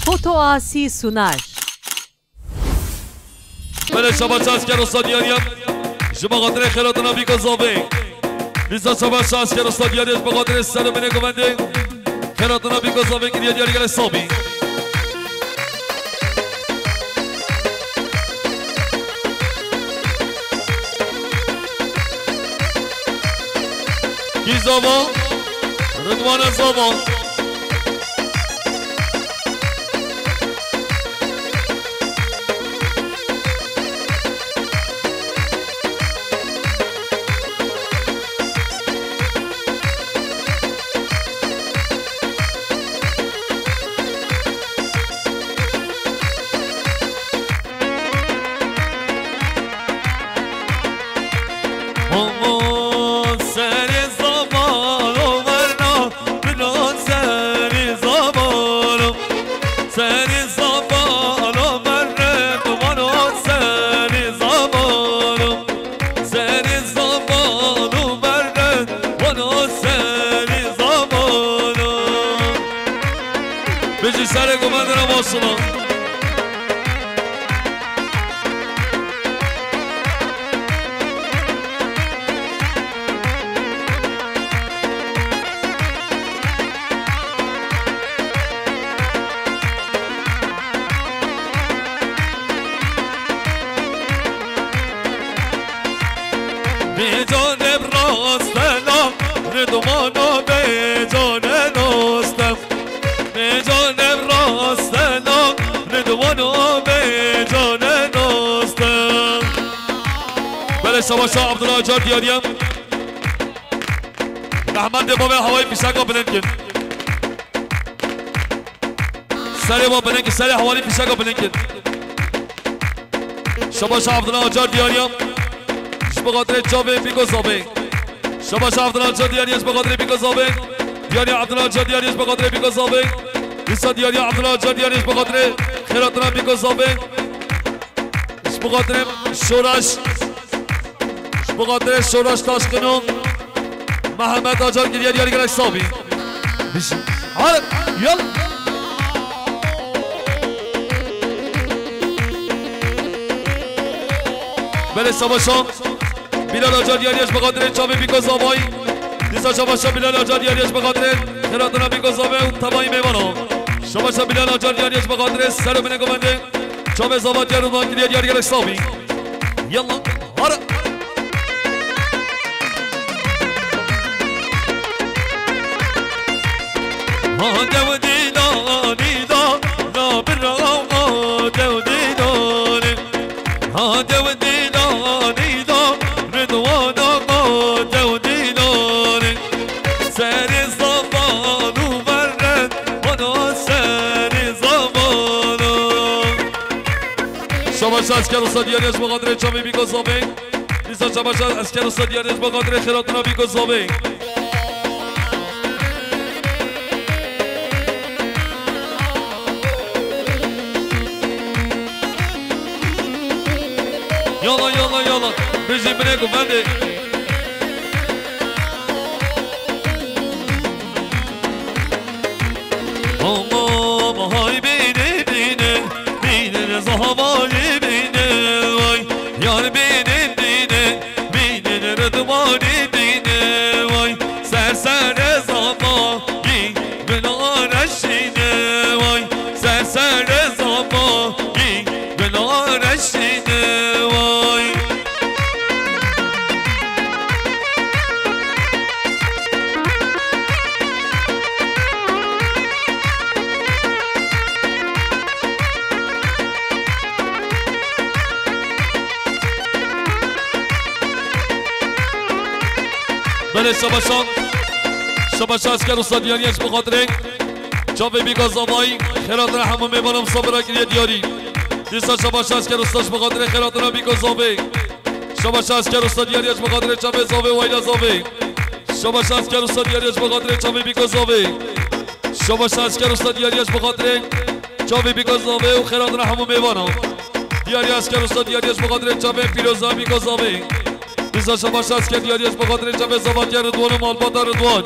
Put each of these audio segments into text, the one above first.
Foto Asi sunar. بله شما شاسکر استادیاریم شما خاطر خیراتنا بیگذابه لیزا شما شاسکر استادیاریش به خاطر سر منه گونده خیراتنا بیگذابه که دیاری گل حسابی کی زاما رضوان زاما شما عبدالله جار دیاریم رحمت بابا هوای پیشک بلند سر با بلند سر حوالی پیشک بلند شما عبدالله جار دیاریم به خاطر جابه بیگذابه شما عبدالله جار دیاریم به خاطر بیگذابه دیاری عبدالله جار دیاریم به خاطر بیگذابه لیسا دیاری عبدالله جار دیاریم به خاطر خیراتنا بیگذابه به خاطر شورش بقدر شوراش تاشکنون محمد آجار گریه دیاری گرک صابی بشی حالا یل بله سباشان بلال آجار دیاریش بقدر چاوی بیگذابایی دیسا شباشان بلال آجار دیاریش بقدر خیراتنا بیگذابه و تبایی میمانو شباشان بلال آجار دیاریش بقدر سر منه گمنده چاوی زابات یارو گریه دیاری گرک صابی یلا حالا دودي داني دا لا بالرغم دودي داني دودي داني دا رضوانا دودي داني سر زمان وبرد وانا سر زمان شباش اسکر استادیانش بقدر چامی بیگذابه لیزا شباش اسکر استادیانش بقدر خیراتنا بیگذابه Yola yola yola bizim ne güvende Allah hay beni beni beni zahavali beni vay yar beni beni beni rıdvani beni vay sersere zaman günah reşine vay sersere zaman günah reşine بله شباشان اسکر استادیانیش بخاطر جاوی بیگذابایی خیرات را همه میبانم صبر گریه دیاری دیسا شباشان اسکر استاش بخاطر خیرات را بیگذابه شباشان اسکر استادیانیش بخاطر جاوی زاوی وایدا زاوی شباشان اسکر استادیانیش بخاطر جاوی بیگذابه شباشان اسکر استادیانیش بخاطر جاوی بیگذابه و خیرات را همه میبانم دیاری اسکر استادیانیش بخاطر جاوی پیروزا بیگذابه دیسا شباشان اسکر دیاریش بخاطر جاوی زاوی رضوان مالباتا رضوان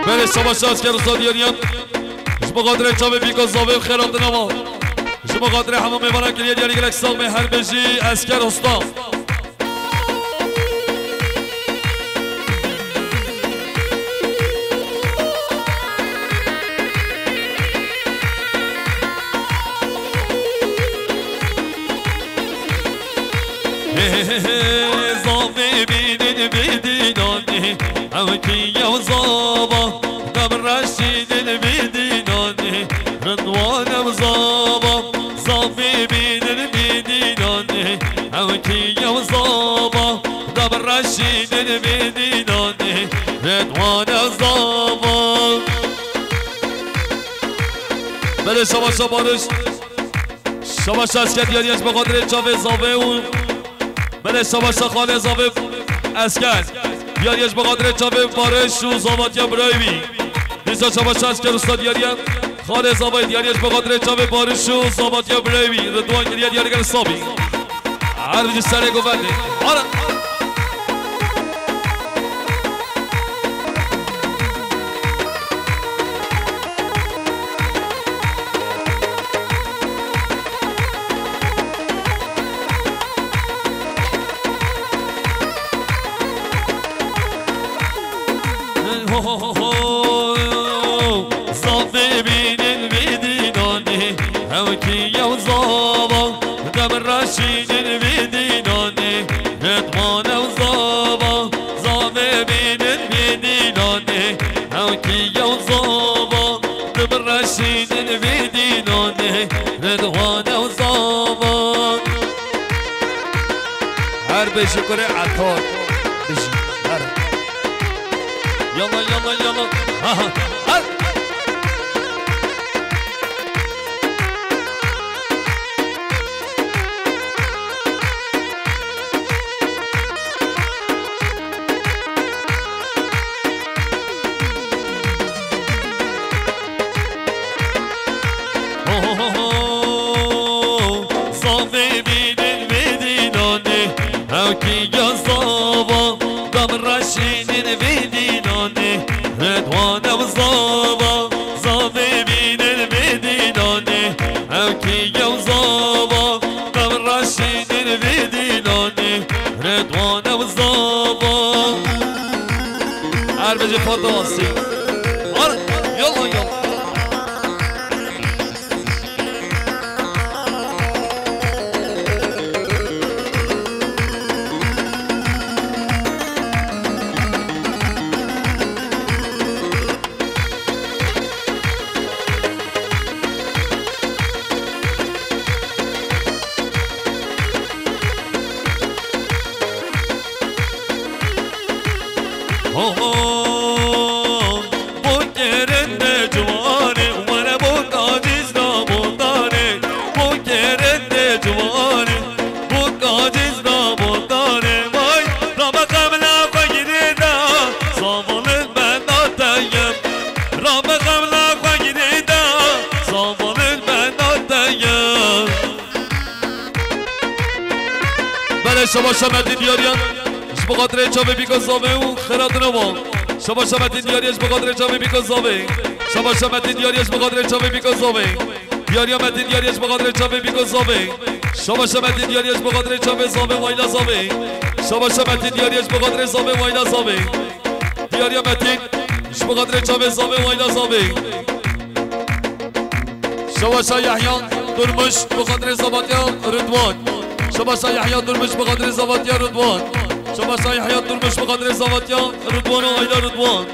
بله شما شاز که رسال دیاریان شما قادر چاوه بیگا زاوه خیرات نما شما قادر همه میبانن که دیاری گلک ساق به هر بجی اسکر استا زاوه بیدین بیدینانی همه کی یو زابا دم رشیدین بیدینانی رضوانم زابا زاوه بیدین بیدینانی همه کی یو زابا دم رشیدین بیدینانی رضوانم زابا بله شما شمارش شما شسکت یاری از بقادر چاوه زاوه اون بله شما شخال زاوه اسکر یاریش بقادر چاوه بارش و زامات یا برایوی نیسا شما شسکر استاد یاریم خال زاوه یاریش بقادر چاوه بارش و زامات یا برایوی ردوان گرید یاریگر صابی هر بجی سره گفته آره زاوه بینین بیدینانی همه کی یو زابا دم رشیدین بیدینانی ردوانم زابا زاوه بینین بیدینانی همه کی یو زابا دم رشیدین بیدینانی ردوانم زابا هر بشی کنه عطار بشی هر يلا يلا يلا ها ها صافي بين المدينة هاكي يا صابا دم رشيد المدينة رضوانم زابا زاوه بین المدینانه هاکی یو زابا دم رشید المدینانه رضوانم زابا هر بجه فاتاسی آره یلا یلا شما شمدین دیاریان شما قادر چاوه بیکا زاوه و خیرات نما شما شمدین دیاریش بقادر چاوه بیکا زاوه شما شمدین دیاریش بقادر چاوه بیکا زاوه دیاریا مدین دیاریش بقادر چاوه بیکا زاوه شما شمدین دیاریش بقادر چاوه زاوه وایلا زاوه شما شمدین دیاریش بقادر زاوه وایلا زاوه دیاریا مدین بقادر چاوه زاوه وایلا زاوه شما شایحیان درمش بقادر زباتیا رضوان شما شایحیان درمش بقدر زواتیا رضوان شما شایحیان درمش بقدر زواتیا رضوان و ایلا رضوان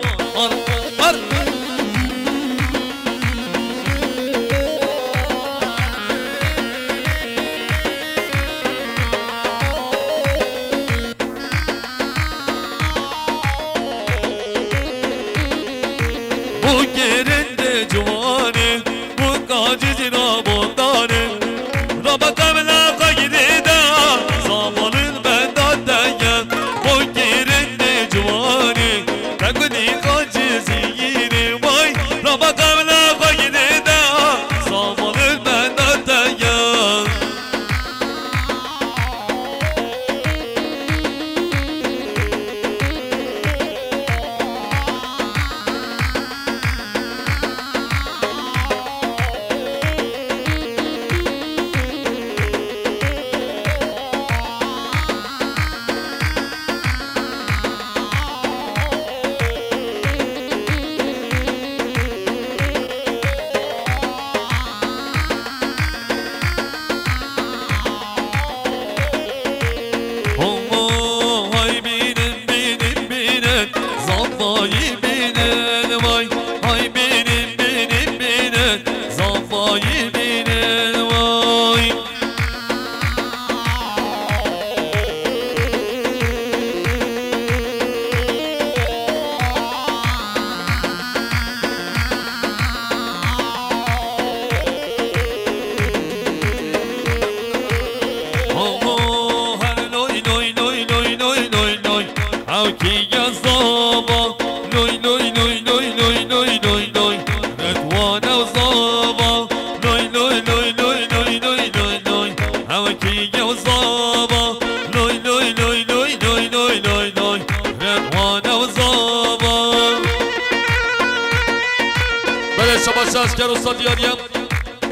اسکر استاد دیاریم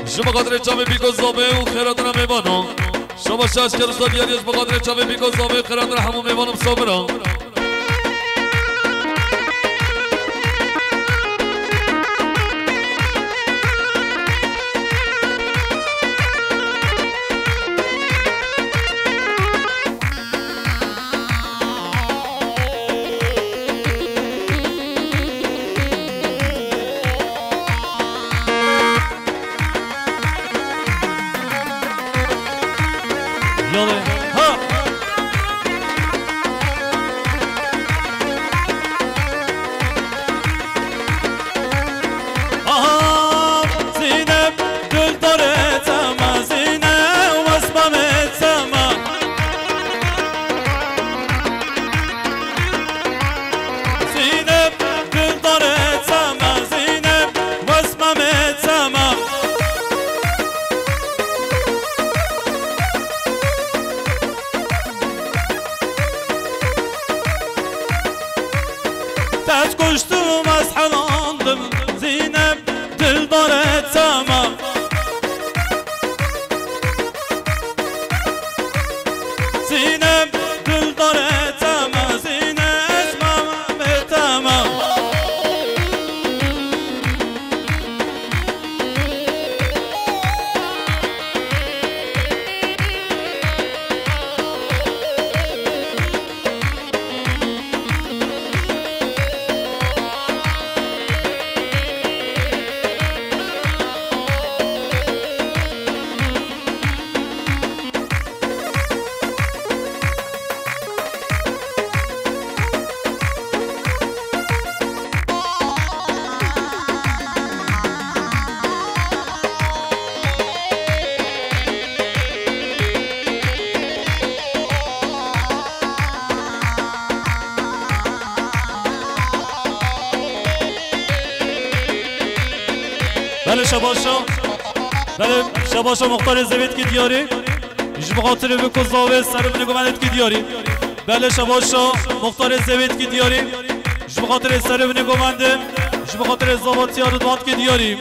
شما قدر چاوه بیکو زابه و خیراتنا میبانم شما اسکر استاد دیاریش بقدر چاوه بیکو زابه و خیراتنا همون میبانم صابرا بله شباشا مختار زوید کی دیاری ایش بخاطر بکو زاوه سر من گمانت کی دیاری بله شباشا مختار زوید کی دیاری ایش بخاطر سر من گمانده ایش بخاطر زاواتی آردوات کی دیاری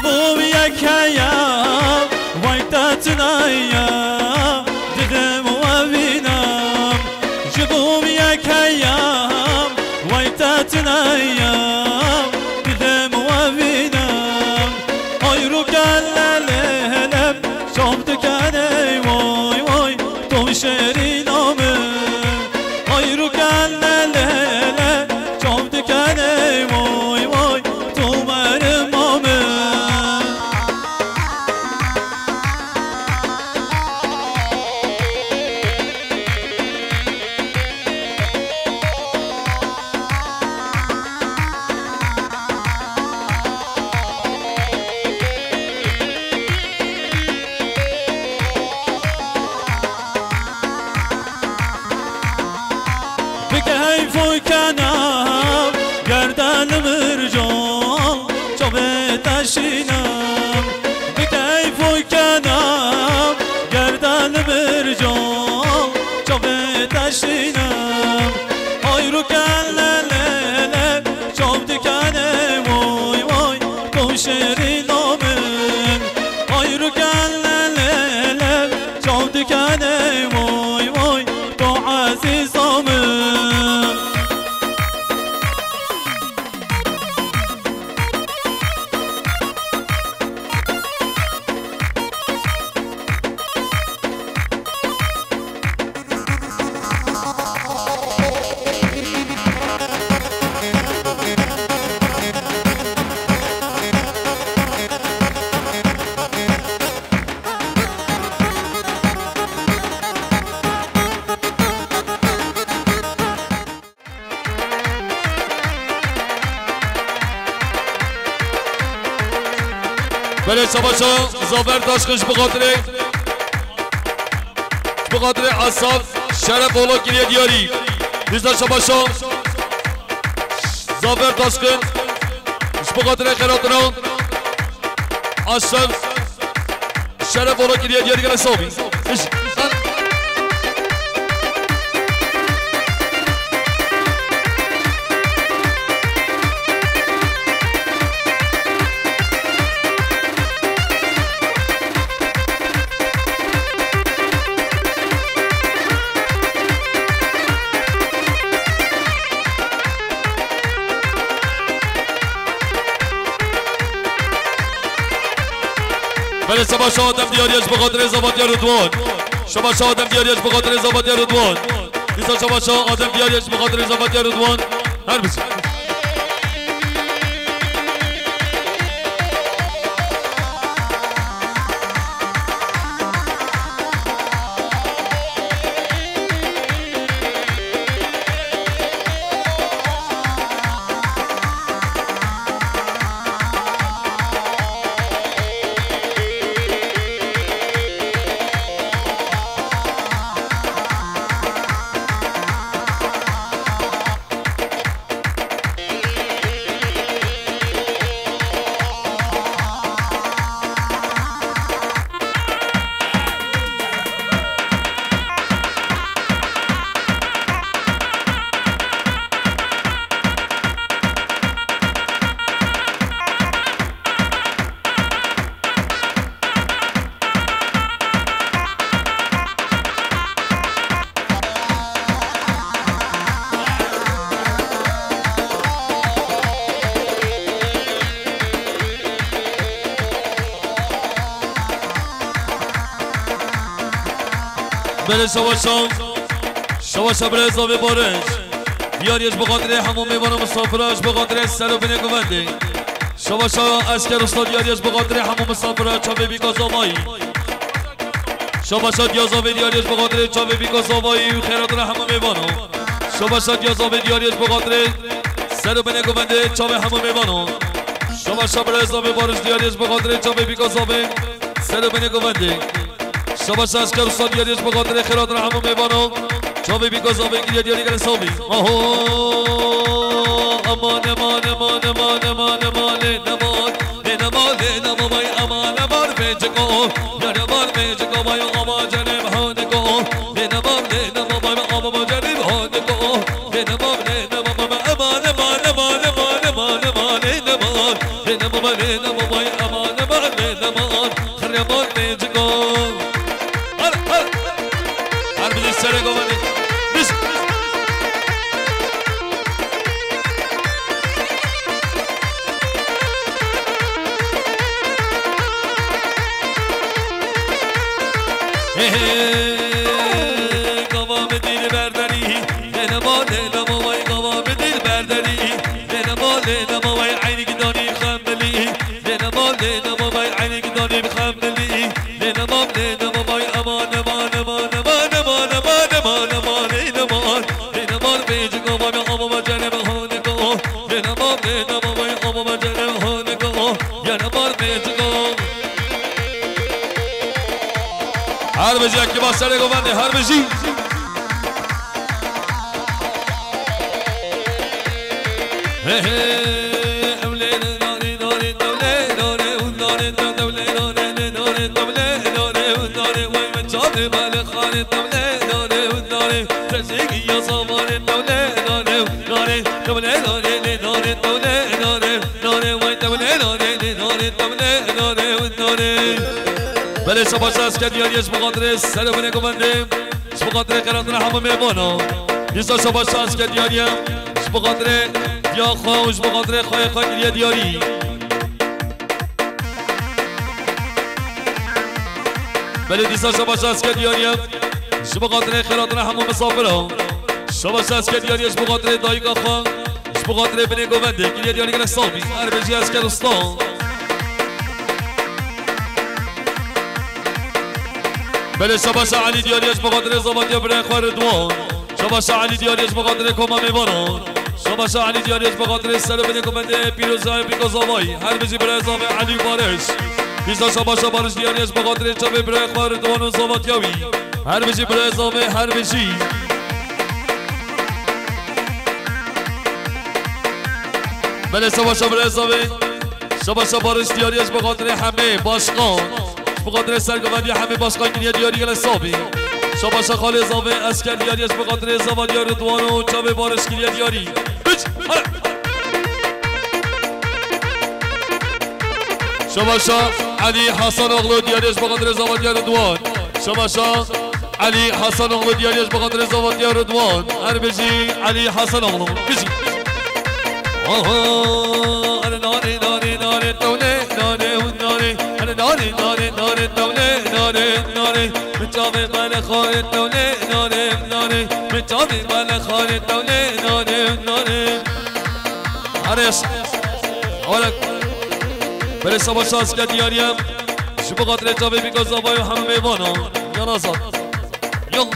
جبوم يكايا ويتاتنايا ددم وبينام جبوم يكايا ويتاتنايا ددم وبينام ايروك الليلم شوفتك انا واي واي تو شيرين ايروك الليلم شوفتك انا واي واي تو مرم تشینم به کیف و کنم گردن برجام چا به تشینم آی رو کلله چاب دکنه وای وای تو شیرین آمن آی رو کلله چاب دکنه وای وای تو عزیز آمن بله شباشا زاور داشتش بخاطر اصاب شرف اولا گریه دیاری بیزا شباشا زاور داشتش بخاطر خیراتنا Aslan Şeref ola gidiyor diğer gene sobi. بله شما شادم دیاریش بخاطر ازابات یا رضوان شما شادم دیاریش بخاطر ازابات یا رضوان دیسا شما شادم دیاریش بخاطر ازابات یا رضوان هر بسی بله شما شبر اضافه بارش دیاریش بخاطر همون میوان مسافراش بخاطر سر و بینه گونده شما اسکر استاد دیاریش بخاطر همون مسافراش چاوه بیگازامایی شما دیازاوه دیاریش بخاطر چاوه بیگازامایی خیرات را همون میوانو شما دیازاوه دیاریش بخاطر سر و بینه گونده چاوه همون میوانو شما شبر اضافه بارش دیاریش بخاطر چاوه بیگازامه سر و بینه گونده شما اسکر استاد دیاریش بخاطر خیرات را همون میوانو چاوه بیگازامه گیری دیاری گره سامی امان امان امان امان امان امان نمان نمان نمان امان امان بچکو یارمان بچکو بای امان جنب هانگو نمان نمان امان جنب هانگو نمان نمان امان امان امان امان امان امان نمان نمان نمان بای امان امان نمان خرمان بچکو هر بیش سر گوانی قوام دل برداری نما نما وای قوام دل برداری نما نما وای عینک داری خملی نما نما وای عینک داری خملی نما نما وای امان امان امان امان امان امان امان امان نما بیج قوام قوام جنب هونگو نما نما وای قوام جنب هونگو یا نما بیج قوام هر بجی اکی با سر گوانده هر بجی بله شباش از که دیاریش بخاطر سر بینه گوانده بخاطر قرارتون همه میمانو دیسا شباش از که دیاریم بخاطر یا خوش بخاطر خواه گریه دیاری بله دیسا شباش از که دیاریم بخاطر قرارتون همه مسافرو شباش از که دیاریش بخاطر دایگا خواه بخاطر بینه گوانده گریه دیاری گره سامی هر بجی از که رستان بله شباش علی دیاریش بخاطر زبادی برای خواه ردوان شباش علی دیاریش بخاطر کما میباران شباش علی دیاریش بخاطر سر بینه کمنده پیروزای بیگازامایی هر بجی برای زامه علی بارش بیزا شباش بارش دیاریش بخاطر چبه برای خواه ردوان و زبادیاوی هر بجی برای زامه هر بجی بله شباش برای زامه شباشا بارش دیاریش به خاطر همه باشقان به خاطر سرگوندی همه باشقان گریه دیاری گل حسابی شباشا خاله زاوه اسکر دیاریش به خاطر زوادی رضوان و چاوه بارش گریه دیاری شباشا علی حسن اغلو دیاریش به خاطر زوادی رضوان شباشا علی حسن اغلو دیاریش به خاطر زوادی رضوان هر بجی علی حسن اغلو بجی ناره ناره ناره دوله ناره ناره ناره ناره ناره دوله ناره ناره مجاوه بله خواهد دوله ناره ناره مجاوه بله خواهد دوله ناره ناره عرش اولک بله شما شانس که دیاریم شما قدر جاوه بیگا زبای و همه میوانا یا نازاد یا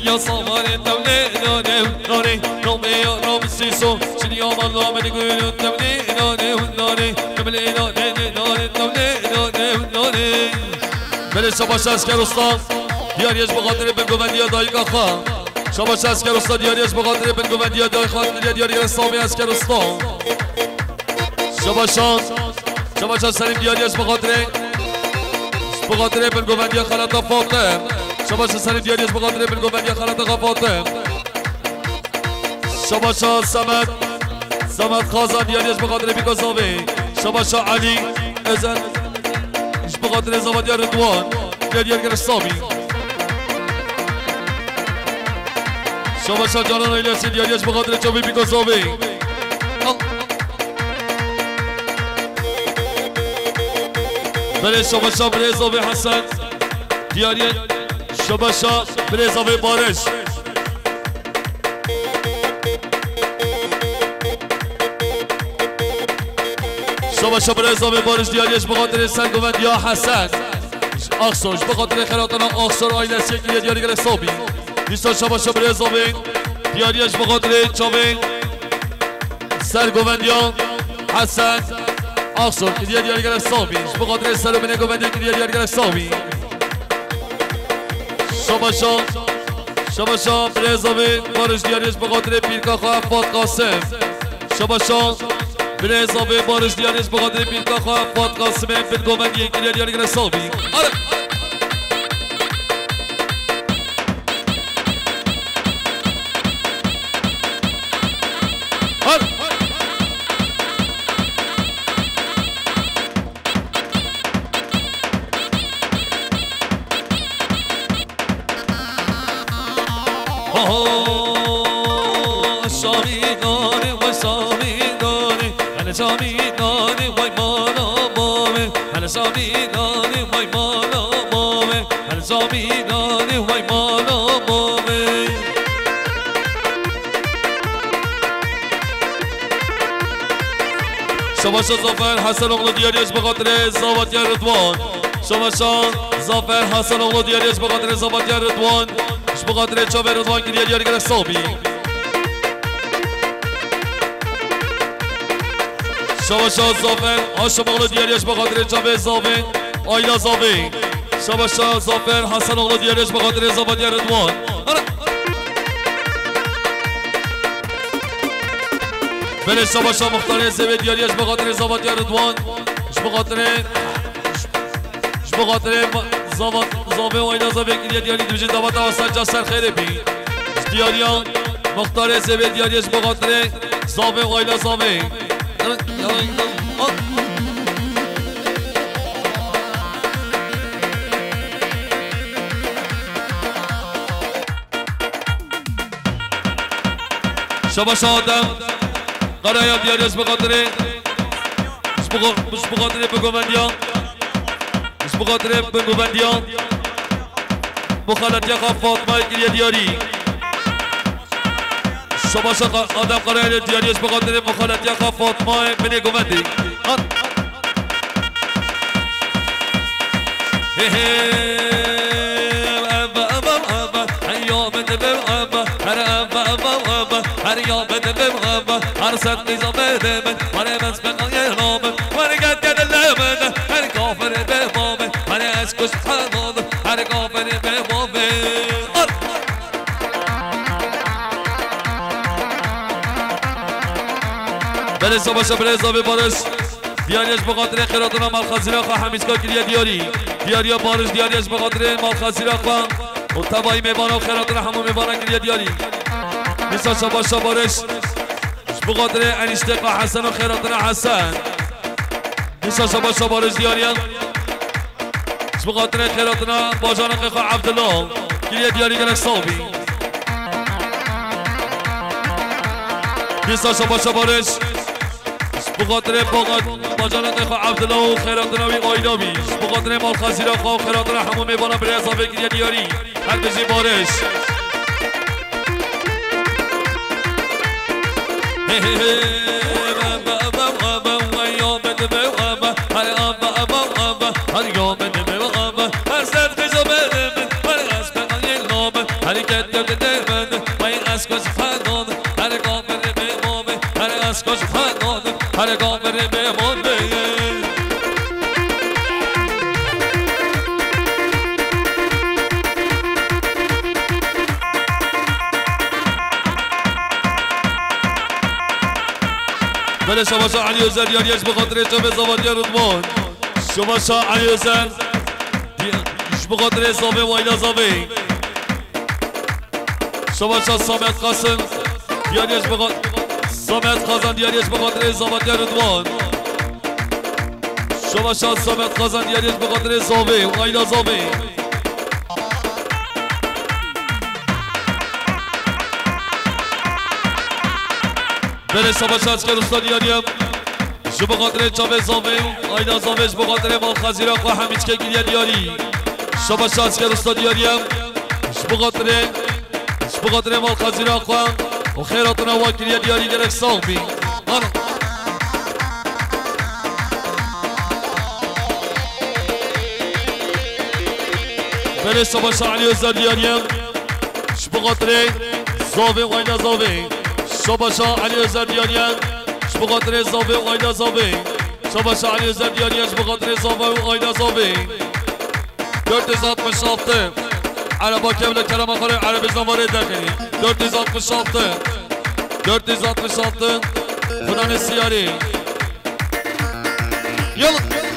يا صامر الدولة ناري وناري رامي يا رام السيسو شني يوم الله ما تقول الدولة ناري وناري قبل ناري ناري الدولة ناري وناري بله شباش اسکر استاد دیاریش بخاطر بنگوندی دایی کاخا شباش اسکر استاد دیاریش بخاطر بنگوندی دایی خاطر دیاری رسامی اسکر استاد شباشان سلیم دیاریش بخاطر بنگوندی خالد فاطمه شباش سلیم دیاریش بخاطر بنگوندی خالد فاطمه شباشا سمت خازان دیاریش بخاطر بیگازاوی شباشا علی ازن بخاطر زوادی رضوان دیار گرستامی شباشا جانان ایلیاسی دیاریش بخاطر چوبی بیگازاوی بله شباشا بریزاوی حسن دیاری شباشا بریزاوی بارش شباشا بریزاوی بارش دیاریش بخاطر سنگوند یا حسن اخسرش بخاطر خیراتنا اخسر آیلسی که دیاری گره صابی نیستا شباشا بریزاوی دیاریش بخاطر چاوی سرگوند یا حسن اخسر که دیاری گره صابی بخاطر سرگوند گوندی که دیاری گره صابی شباشا بریزاوی بارش دیاریش بخاطر پیرکاخ افاد قاسم شباشا بریزاوی بارش دیاریش بخاطر پیرکاخ افاد قاسم بنگوندی که دیاری گره صابی شباشا زافر حسن اغلو دیاریش بخاطر زوادی رضوان شباشا زافر حسن اغلو دیاریش بخاطر زوادی رضوان بخاطر چاوه رضوان که دیاری گره صابی شباشا زافر هاشم اغلو دیاریش بخاطر چاوه زاوه آیلا زاوه شباشا زافر حسن اغلو دیاریش بخاطر زوادی رضوان بله شباشا مختار زوی دیاریش بخاطر زوادی رضوان بخاطر زاوه و آیلا زاوه که دیاری دوجه دعوت آسان جا سر خیره بی دیاریان مختار زوی دیاریش بخاطر زاوه و آیلا زاوه شباشا آدم قرایه دیاریش بخاطر بگوندیان بگوندیان مخالطی خواه فاطمه گریه دیاری شباشا آدم قرایه دیاریش بخاطر مخالطی خواه فاطمه بنی گوندی هر یام دلم هر صد نظام دلم من بس بقای نام من قد لمن هر کافر به مام من از کش خانم هر کافر به مام بله سباشه بله زابه بارش دیاریش بخاطر خیراتنا مالخزیرا خواه همیشگاه کلیه دیاریا بارش دیاریش بخاطر مالخزیرا خواه و تبایی میبانا و خیراتنا همون میبانا کلیه دیاری نیسا شباشا بارش بخاطر انشتقا حسن و خیراتنا حسن نیسا شباشا بارش دیاریا بخاطر خیراتنا باجانق خواه عبدالله کلیه دیاری گرک صابی نیسا شباشا بارش بخاطر باجانق خواه عبدالله و خیراتنا وی قایدابی بخاطر مالخزیرا خواه و خیراتنا همون میبانا بری اضافه کلیه دیاری هر بجی بارش بله شما شاه علی حسین یاریش بخاطر جامعه زبانی رودمان شما شاه علی حسین بخاطر زامه و ایلا زامه شما شاه سامت قاسم یاریش بخاطر سامت خازن یاریش بخاطر زبانی رودمان شما شاه سامت خازن یاریش بخاطر زامه و ایلا زامه بله شما شاه اسکر استاد یاریم شو بخاطر جامعه زامه ایلا زامه بخاطر مالخزیرا خواه همیچکه گیلیه دیاری شما شاه اسکر استاد یاریم شو بخاطر مالخزیرا خواه و خیراتنا و گیلیه دیاری گرک صاحبی بله شما شاه علی حسین یاریم شو بخاطر زامه و ایلا زامه شما شاه علی حسین دیاریان بخاطر زابه و آیدا زابه شما شاه علی حسین دیاریان بخاطر زابه و آیدا زابه 467 عربا کبل کرم آخر عربستان وارد نکنی 467 فنان سیاری یلا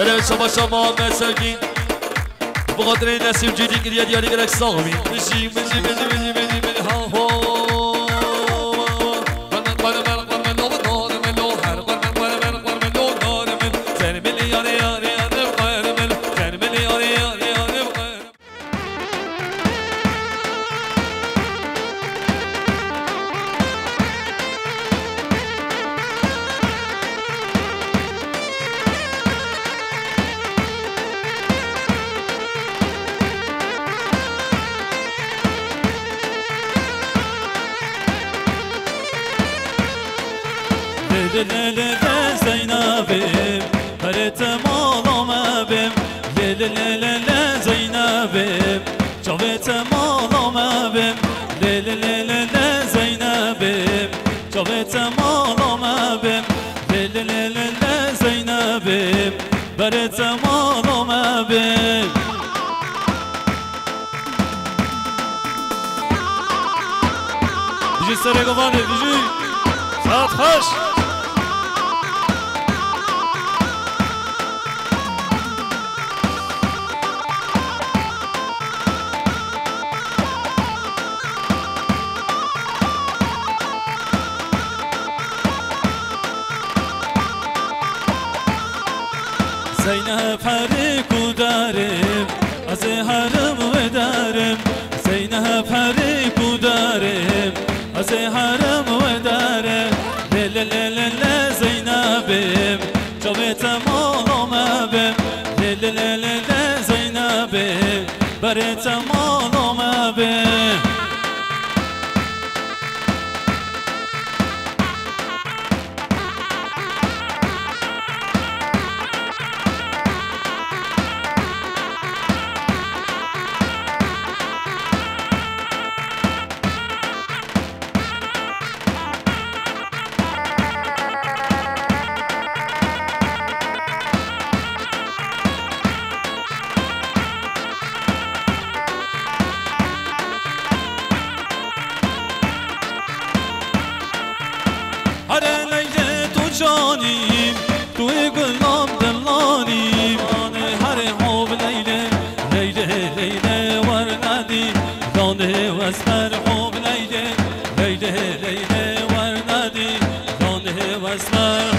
بله شما محمد سرگین بخاطر نسیم جدی کلیه دیاری گرک سامی بشی ها ها زینبم برت مالام بم زینبم جوت مالام بم زینبم جوت مالام بم زینبم برت مالام بم بیجی سر گوانه بیجی ساعت خوش زینب هر کودارم از حرم و دارم زینب هر کودارم از حرم و دارم زینبم جوت مالام بم مالام به جانیم توی گلام دلانیم هر حب لیله لیله لیله ورندی دانه و اسمر حب لیله لیله لیله ورندی دانه و اسمر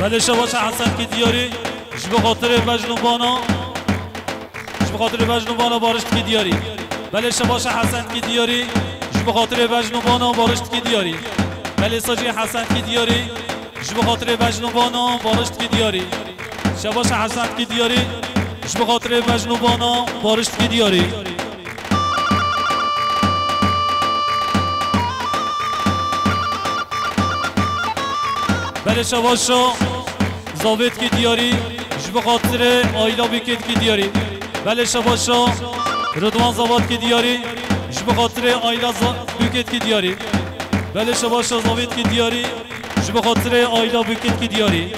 بله شباش حسن کی دیاری جب خاطر بجنوبانا جب خاطر بجنوبانا بارشت کی دیاری بله شباش حسن کی دیاری جب خاطر بجنوبانا بارشت کی دیاری بله ساجی حسن کی دیاری جب خاطر بجنوبانا بارشت کی دیاری شباش حسن کی دیاری جب خاطر بجنوبانا بارشت کی دیاری بله شباشو زاوید کی دیاری جب خاطر آیلا بیکت کی دیاری بله شباشو رضوان زاوید کی دیاری جب خاطر آیلا بیکت کی دیاری بله شباشو زاوید کی دیاری جب خاطر آیلا بیکت کی دیاری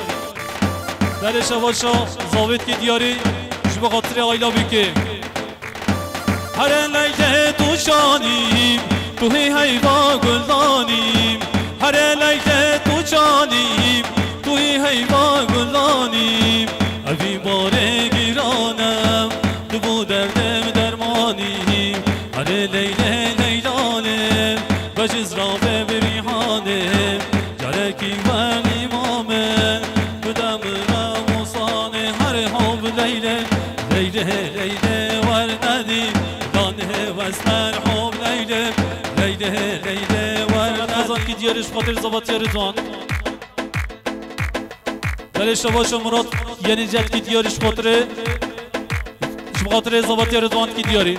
بله شباشو زاوید کی دیاری جب خاطر آیلا بیکت هر لیله تو شانیم تو هیوا گلدانیم هر لیله تو جانیم توی هیوا گلانیم اوی باره گیرانم تو بو دردم درمانیم هر لیله لیلانم بجز را به بریحانم جرکی ور امامم بدم رموسانه هر حب لیله لیله لیله ور ندیم دانه و اسمر حب لیله لیله لیله ور کی دیارش خاطر زباطی رضوان بله شباش مراد یعنی جد کی دیارش خاطر زباطی رضوان کی دیاری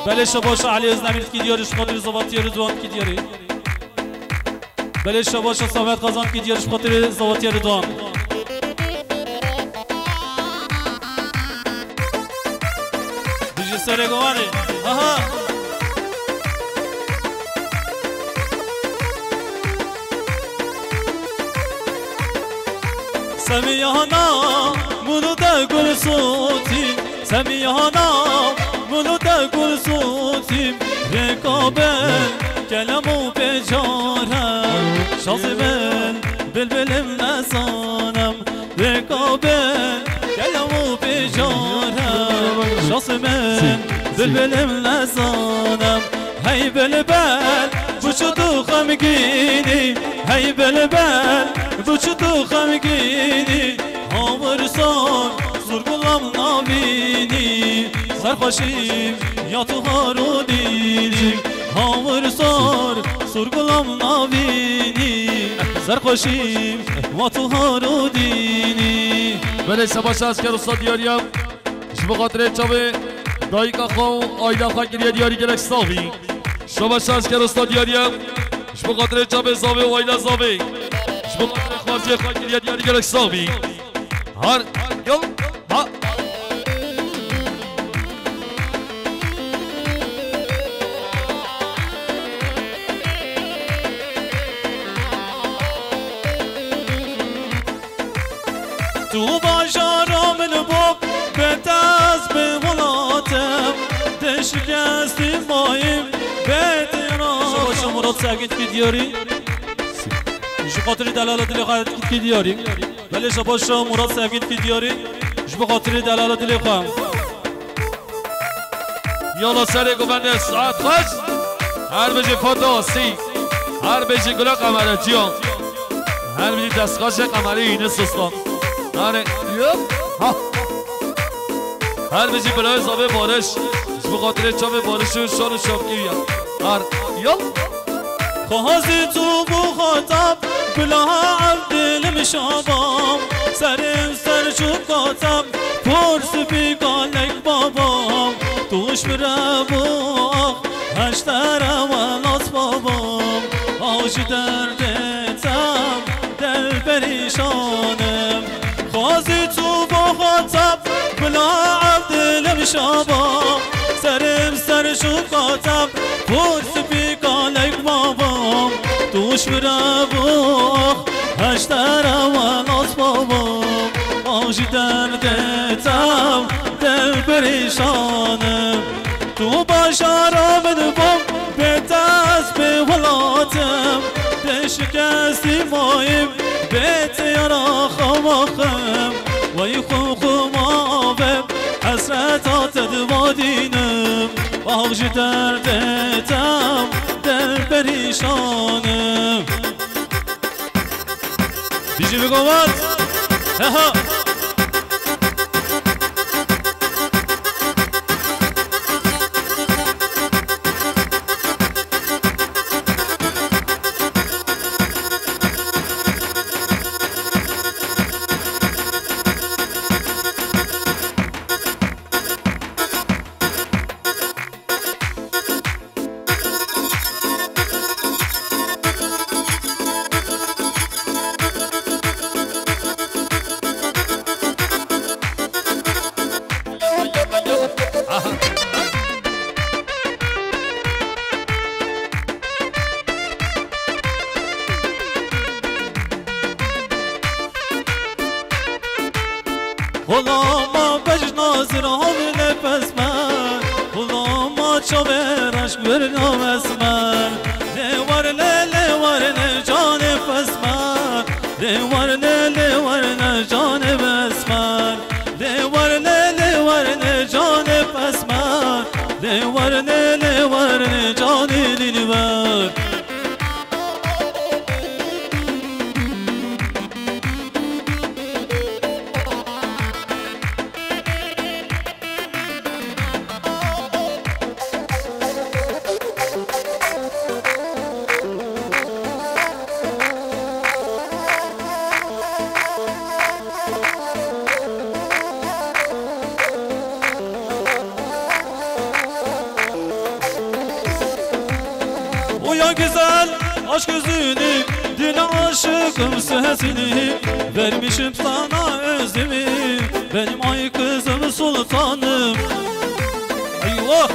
بله شباش علی ازنمیر کی دیارش خاطر زباطی رضوان کی دیاری بله شباش صامت قزان کی دیارش خاطر زباطی رضوان دیجی سر گوانه آها سمیانا منو دا گل صوتیم سمیانا منو دا گل صوتیم رکابن کلمو بجارم شازی من بلبلم نزانم رکابن کلمو بجارم شازی من بلبلم نزانم هی بلبل بچو تو خمگینی هی بلبل بچو تو خمگینی همرسان زرگلم نبینی سرخوشیم یا تو هارو دیدیم همرسان زرگلم نبینی سرخوشیم یا تو هارو دیدی بله سباش از که رسا دیاریم شما خاطره چاوه دایقا خواهو آیدا خواه گریه دیاری گلک ساوی شما شانس که رستا دیاریم شما خاطر چاپ زاوه و آیلا زاوه شما خاطر خواستی خواهی گریه دیاری گلک ساوی هر یل ها تو باشارا من باب بتاز به ولاتم دشگستی مایم بهتران شما مراد سعید کی دیاری شو خاطر دلالت لقاء کی دیاری ولی شما مراد سعید کی دیاری شو خاطر دلالت لقاء یالا سر گوبنده ساعت خوش هر بجه فاتا سی هر بیشی گلا قمره چیان هر بیشی دستخاش قمره اینه سستان هر بیشی بلای زابه بارش بخاطر چاپ بارشون شان و شاپکی بیان هر یال خوازی تو بخاطب بلا عبدل مشابام سرم سر شکاتم پرس بیگالک بابام توش برباخ هشترم ولات بابام آج دردتم دل پریشانم خوازی تو بخاطب بلا عبدل مشابام سرم سر شکاتم پرس بیگالک بابام توش برباخ هشترم ولات بابام آج دردتم دل پریشانم تو باشارا بدبام به دست به ولاتم ده شکستی مایم به تیارا خواخم وی خوخم آبم حسرتات دوادینم آج دردتم دل پریشانم بیجی بگومد ها غلاما بجنازر هم نفس من غلاما چوبرش برنام اسمن لور لور جان فسمن لور لور جان بسمن لور لور جان فسمن لور لور جان دلبر Uyan güzel aşk yüzünü dile aşıkım sesini vermişim sana özümü benim ay kızım sultanım eyvah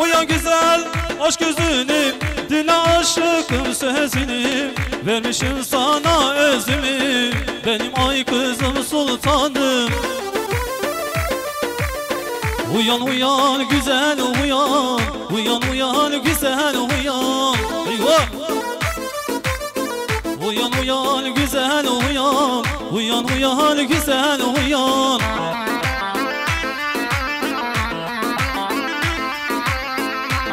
Uyan güzel aşk yüzünü dile aşıkım sesini vermişim sana özümü benim ay kızım sultanım Uyan uyan güzel uyan Uyan uyan güzel uyan Eyvah Uyan uyan güzel uyan Uyan uyan güzel uyan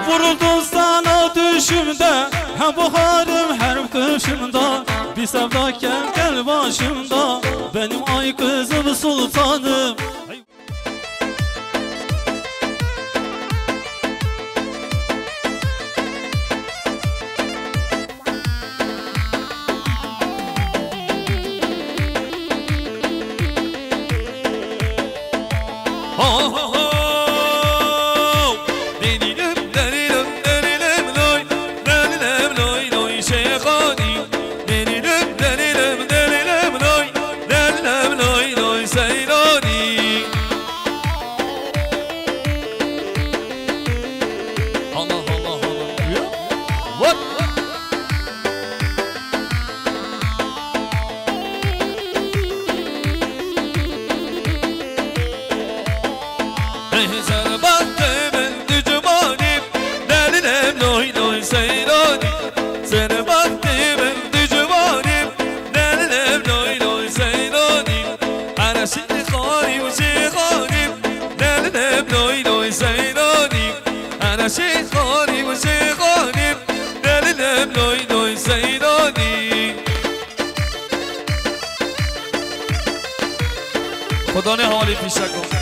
Vuruldum sana düşümde Hem baharım hem kışımda Bir sevda gel başımda Benim ay kızım sultanım She خدا نه حالی پیشه کن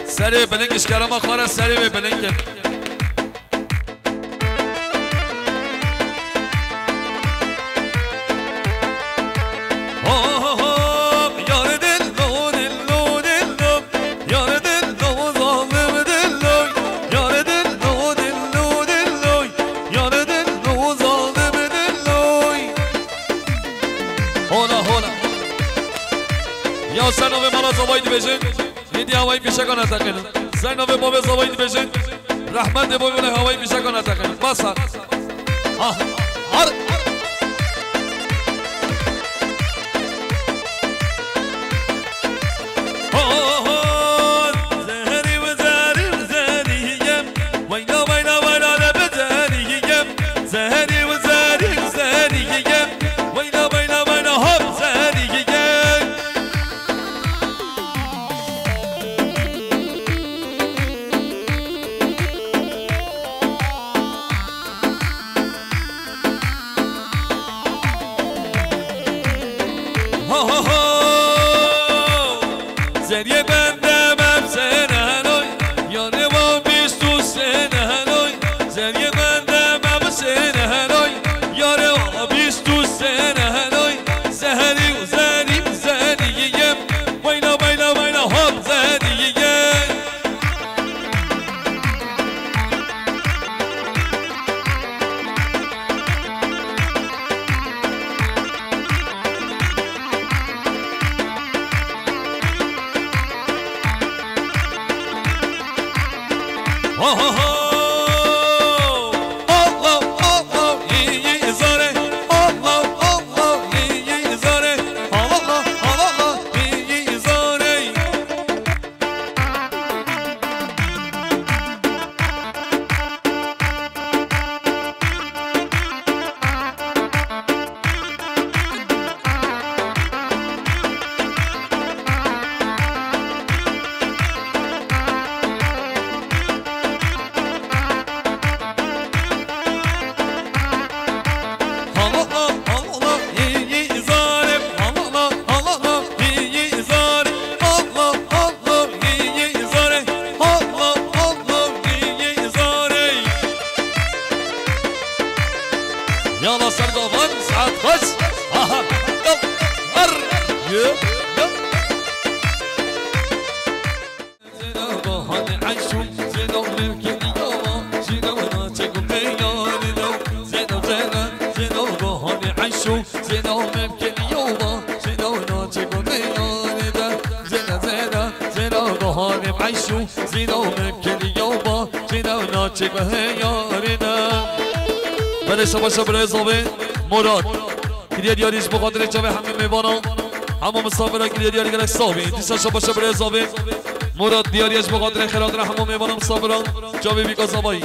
سری بلنگش کرما خاره سری بلنگ زنوه مالا زوایی بجن هیدی هوایی پیشه کنه تقیلن زنوه بابه زوایی بجن رحمت بابه هوایی پیشه کنه تقیلن بس هر زهری و زهری و زهریم وینا وینا وینا لبزهریم زهری و زهری و زهریم وینا وینا وینا هم زهریم زریه بندم سنهنوی یانه ما بیستو سنهنوی زریه بندم سنهنوی یاره ما بیستو سنهنوی زهری و زهری و زهریم وینا وینا وینا هم زهریم يلا سرقوفان سعد خش اها يلا مر يلا زينو هاني عيشو زينو ممكن يوما زينو ناتكم بياني لو زينو زينو هاني عيشو زينو ممكن يوما زينو ناتكم بياني ده زينو هاني عيشو زينو ممكن يوما زينو ناتكم بياني ده بله شما برای زاوه مراد که دیاریش بخاطر جمع همه میبانم همه مسافرها که دیاری گرک ساوی دیسا شما برای زاوه مراد دیاریش بخاطر خیرات را همه میبانم مسافرها جاوه بیگا زاوایی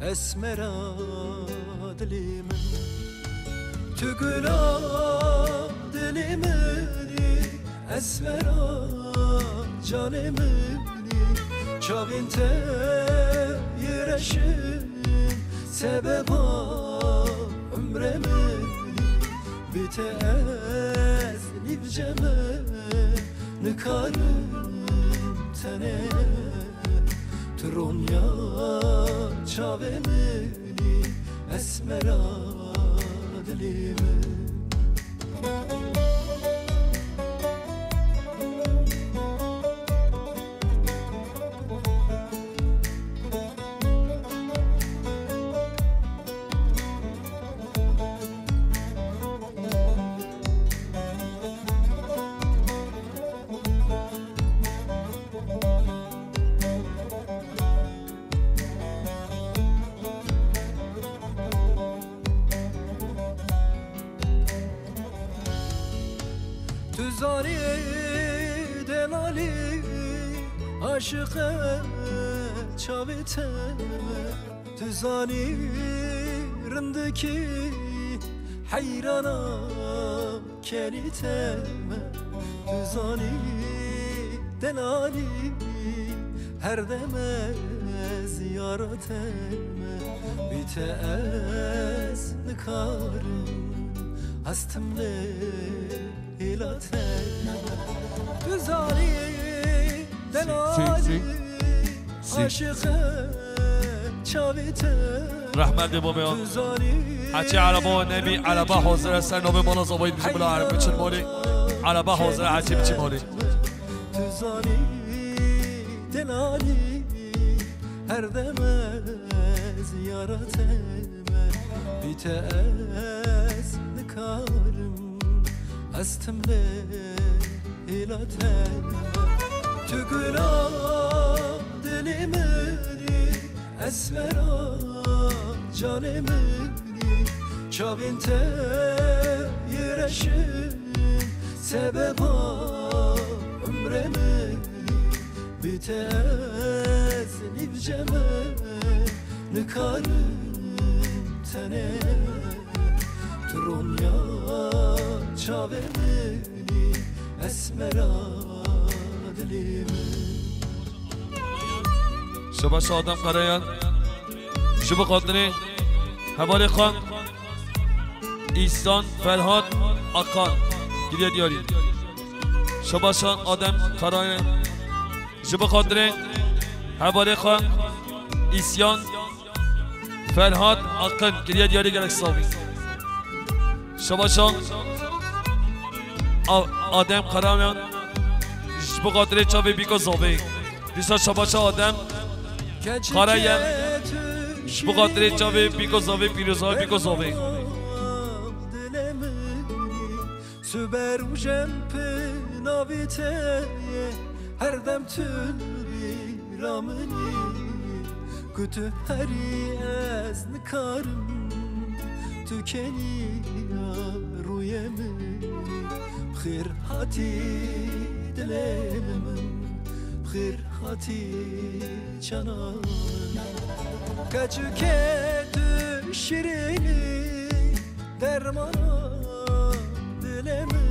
اسمرا دلیمن تگلا دلیمنی اسمرا جانمنی چاوین ته یرشن سببا عمرمنی بیت از نیبجمه نکارم تنه ترونیا چاومنی اسمرا دلیمن Düzani delali aşıkı çaveteme Düzani rındaki hayrana keliteme Düzani delali her deme ziyaret etme Biteez nıkarım hastimle ilateme Düzani delali aşıkı çaveteme رحمت بابیان هرچی عربا و نبی عربا حاضر هستن نام مالا زبایید بچه بلا عرب بچن مالی عربا حاضر هرچی بچی مالی Düzani delali her deme ziyaret etme Biteez nıkarım hastimle ilateme Tügüla dilimi esmera canımı Çavinte yüreşim sebeba ömremi Bitez nivceme nıkarım tene Trunya çavemi esmera dilimi شبا شادم قرایان شبا قادری حوالی خان ایسان فرهاد اقان گریه دیاری شبا شان آدم قرایان شبا قادری حوالی خان ایسان فرهاد اقان گریه دیاری گرک ساوی شبا شان آدم قرایان شبا قادری چاوی بیگو زاوی دیسا شبا شان آدم قرایم bu kadri çavi biko zavi piroza biko zavi Süber ujempe navite her dem tübi ramini Kutu heri ez nıkarım tükeni ruyemi Bkhir hati dilemin Bkhir hati cananım Kaçüke düşirini dermana dilemini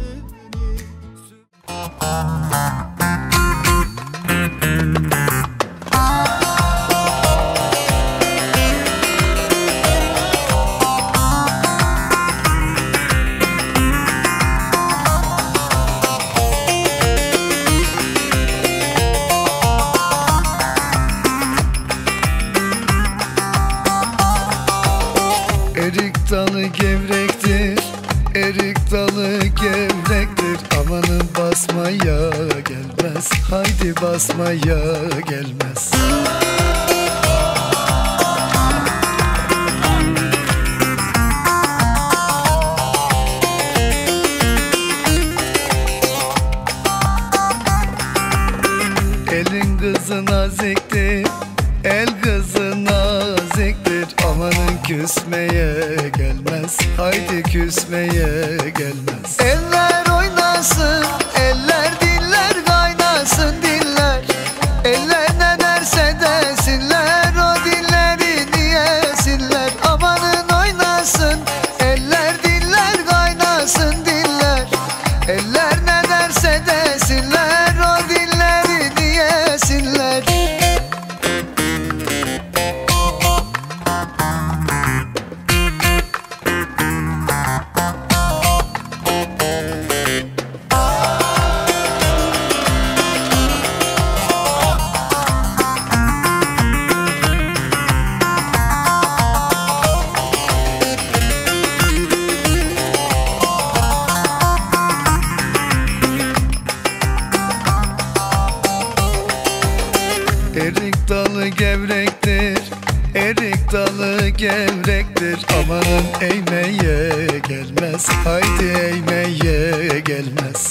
Erik dalı gevrektir, erik dalı gevrektir Amanın basmaya gelmez, haydi basmaya gelmez Elin kızı naziktir, el kızı naziktir Amanın küsmeye gelmez, haydi küsmeye gelmez Eller oynasın, eller diller kaynasın diller Eller ne derse desinler, o dilleri diyesinler Amanın oynasın, eller diller kaynasın diller Eller ne derse desinler, o dilleri diyesinler Erik dalı gevrektir, erik dalı gevrektir Amanın eğmeye gelmez, haydi eğmeye gelmez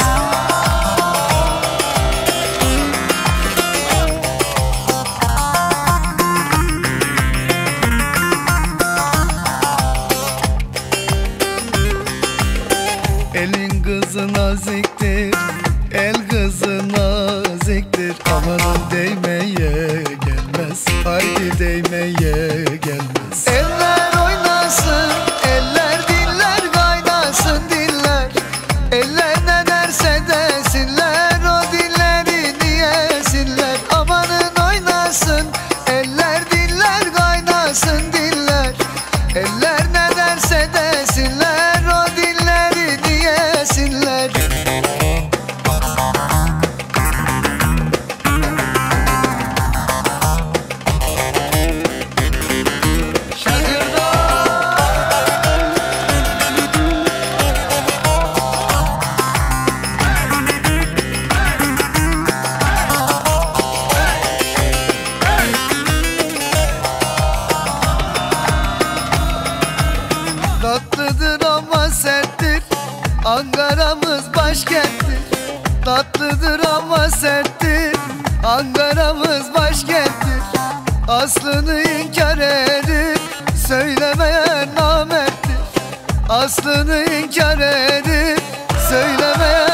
Elin kızı naziktir, el kızı naziktir. Amanın değmeye gelmez, haydi değmeye gelmez. Eller oynasın, eller diller kaynasın diller. Eller ne derse desinler, o dilleri diyesinler. Amanın oynasın, eller diller kaynasın diller. Eller ne derse desinler, o dilleri diyesinler. Tatlıdır ama serttir, Ankara'mız başkenttir. Tatlıdır ama serttir, Ankara'mız başkenttir. Aslını inkar edip söylemeyen namerttir. Aslını inkar edip söylemeyen